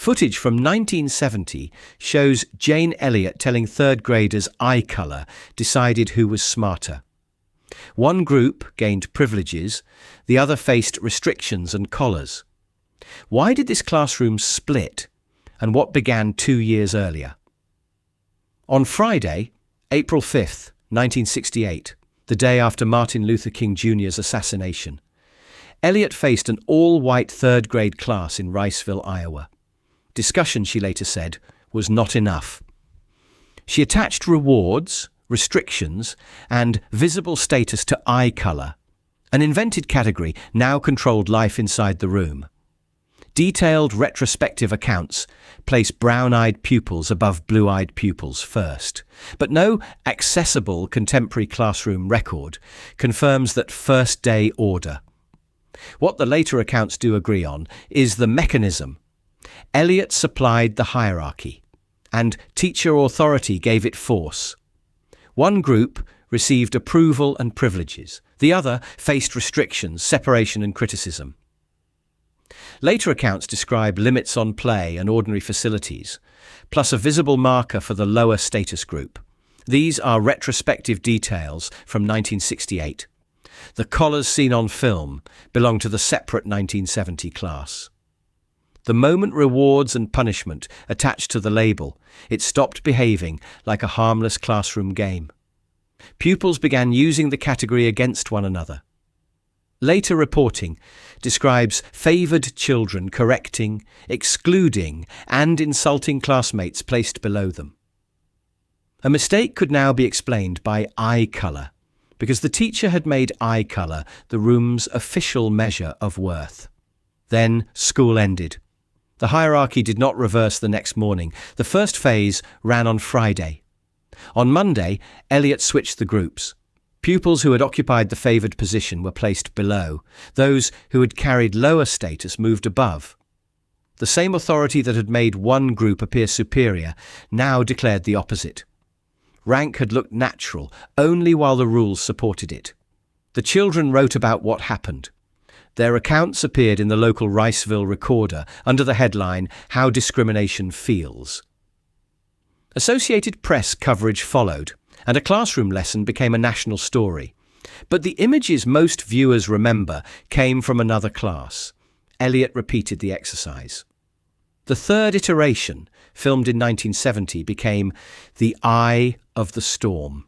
Footage from 1970 shows Jane Elliott telling third graders eye colour decided who was smarter. One group gained privileges, the other faced restrictions and collars. Why did this classroom split, and what began 2 years earlier? On Friday, April 5th, 1968, the day after Martin Luther King Jr.'s assassination, Elliott faced an all-white third-grade class in Riceville, Iowa. Discussion, she later said, was not enough. She attached rewards, restrictions, and visible status to eye colour. An invented category now controlled life inside the room. Detailed retrospective accounts place brown-eyed pupils above blue-eyed pupils first, but no accessible contemporary classroom record confirms that first-day order. What the later accounts do agree on is the mechanism. Elliott supplied the hierarchy, and teacher authority gave it force. One group received approval and privileges. The other faced restrictions, separation and criticism. Later accounts describe limits on play and ordinary facilities, plus a visible marker for the lower status group. These are retrospective details from 1968. The collars seen on film belong to the separate 1970 class. The moment rewards and punishment attached to the label, it stopped behaving like a harmless classroom game. Pupils began using the category against one another. Later reporting describes favoured children correcting, excluding, and insulting classmates placed below them. A mistake could now be explained by eye colour, because the teacher had made eye colour the room's official measure of worth. Then school ended. The hierarchy did not reverse the next morning. The first phase ran on Friday. On Monday, Elliott switched the groups. Pupils who had occupied the favoured position were placed below. Those who had carried lower status moved above. The same authority that had made one group appear superior now declared the opposite. Rank had looked natural only while the rules supported it. The children wrote about what happened. Their accounts appeared in the local Riceville Recorder under the headline, "How Discrimination Feels." Associated Press coverage followed, and a classroom lesson became a national story. But the images most viewers remember came from another class. Elliott repeated the exercise. The third iteration, filmed in 1970, became The Eye of the Storm.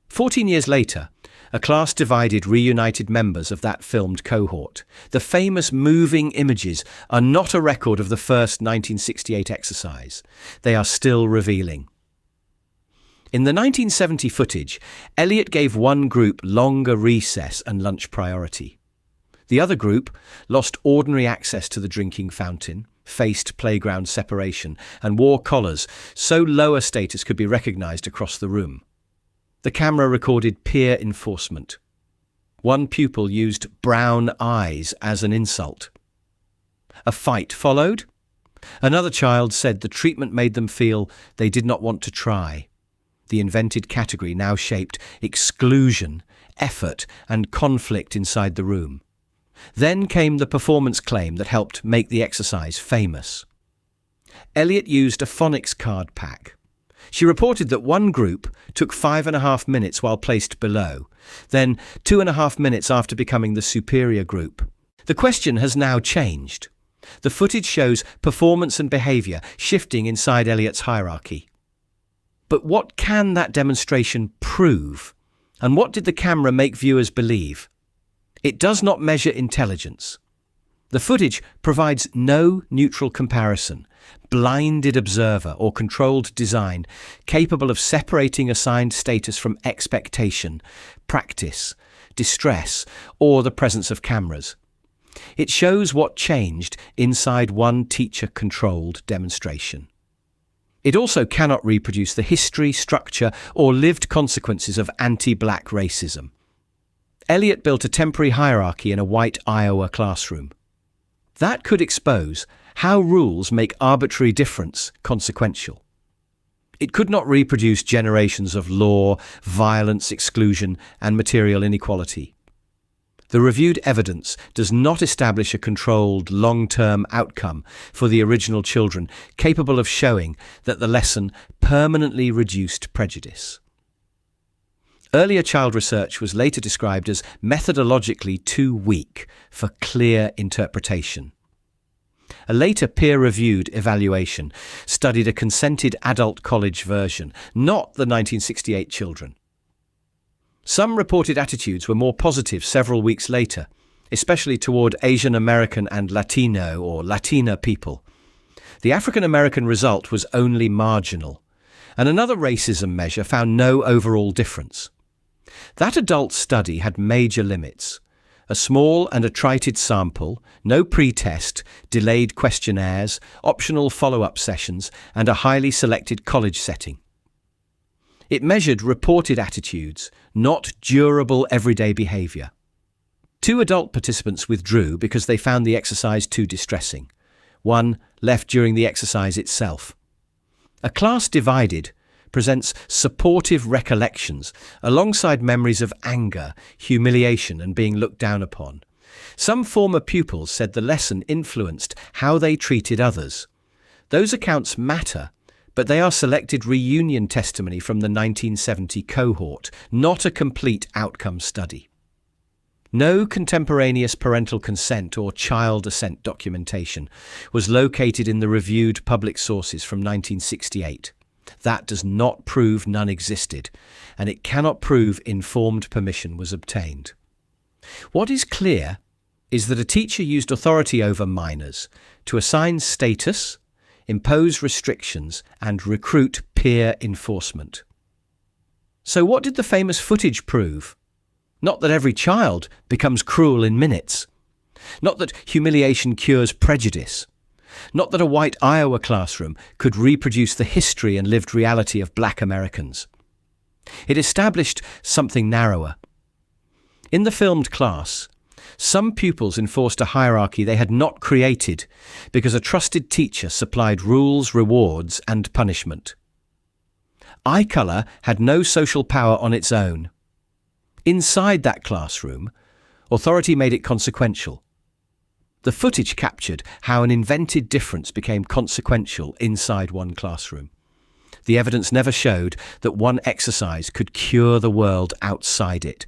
14 years later, a class divided reunited members of that filmed cohort. The famous moving images are not a record of the first 1968 exercise. They are still revealing. In the 1970 footage, Elliott gave one group longer recess and lunch priority. The other group lost ordinary access to the drinking fountain, faced playground separation, and wore collars so lower status could be recognised across the room. The camera recorded peer enforcement. One pupil used brown eyes as an insult. A fight followed. Another child said the treatment made them feel they did not want to try. The invented category now shaped exclusion, effort, and conflict inside the room. Then came the performance claim that helped make the exercise famous. Elliott used a phonics card pack. She reported that one group took 5.5 minutes while placed below, then 2.5 minutes after becoming the superior group. The question has now changed. The footage shows performance and behaviour shifting inside Elliott's hierarchy. But what can that demonstration prove? And what did the camera make viewers believe? It does not measure intelligence. The footage provides no neutral comparison, blinded observer or controlled design capable of separating assigned status from expectation, practice, distress, or the presence of cameras. It shows what changed inside one teacher-controlled demonstration. It also cannot reproduce the history, structure, or lived consequences of anti-black racism. Elliott built a temporary hierarchy in a white Iowa classroom. That could expose how rules make arbitrary difference consequential. It could not reproduce generations of law, violence, exclusion, and material inequality. The reviewed evidence does not establish a controlled, long-term outcome for the original children capable of showing that the lesson permanently reduced prejudice. Earlier child research was later described as methodologically too weak for clear interpretation. A later peer-reviewed evaluation studied a consented adult college version, not the 1968 children. Some reported attitudes were more positive several weeks later, especially toward Asian American and Latino or Latina people. The African American result was only marginal, and another racism measure found no overall difference. That adult study had major limits: a small and attrited sample, no pre-test, delayed questionnaires, optional follow-up sessions, and a highly selected college setting. It measured reported attitudes, not durable everyday behaviour. 2 adult participants withdrew because they found the exercise too distressing. 1 left during the exercise itself. A class divided presents supportive recollections alongside memories of anger, humiliation, and being looked down upon. Some former pupils said the lesson influenced how they treated others. Those accounts matter, but they are selected reunion testimony from the 1970 cohort, not a complete outcome study. No contemporaneous parental consent or child assent documentation was located in the reviewed public sources from 1968. That does not prove none existed, and it cannot prove informed permission was obtained. What is clear is that a teacher used authority over minors to assign status, impose restrictions, and recruit peer enforcement. So what did the famous footage prove? Not that every child becomes cruel in minutes. Not that humiliation cures prejudice. Not that a white Iowa classroom could reproduce the history and lived reality of Black Americans. It established something narrower. In the filmed class, some pupils enforced a hierarchy they had not created because a trusted teacher supplied rules, rewards, and punishment. Eye colour had no social power on its own. Inside that classroom, authority made it consequential. The footage captured how an invented difference became consequential inside one classroom. The evidence never showed that one exercise could cure the world outside it.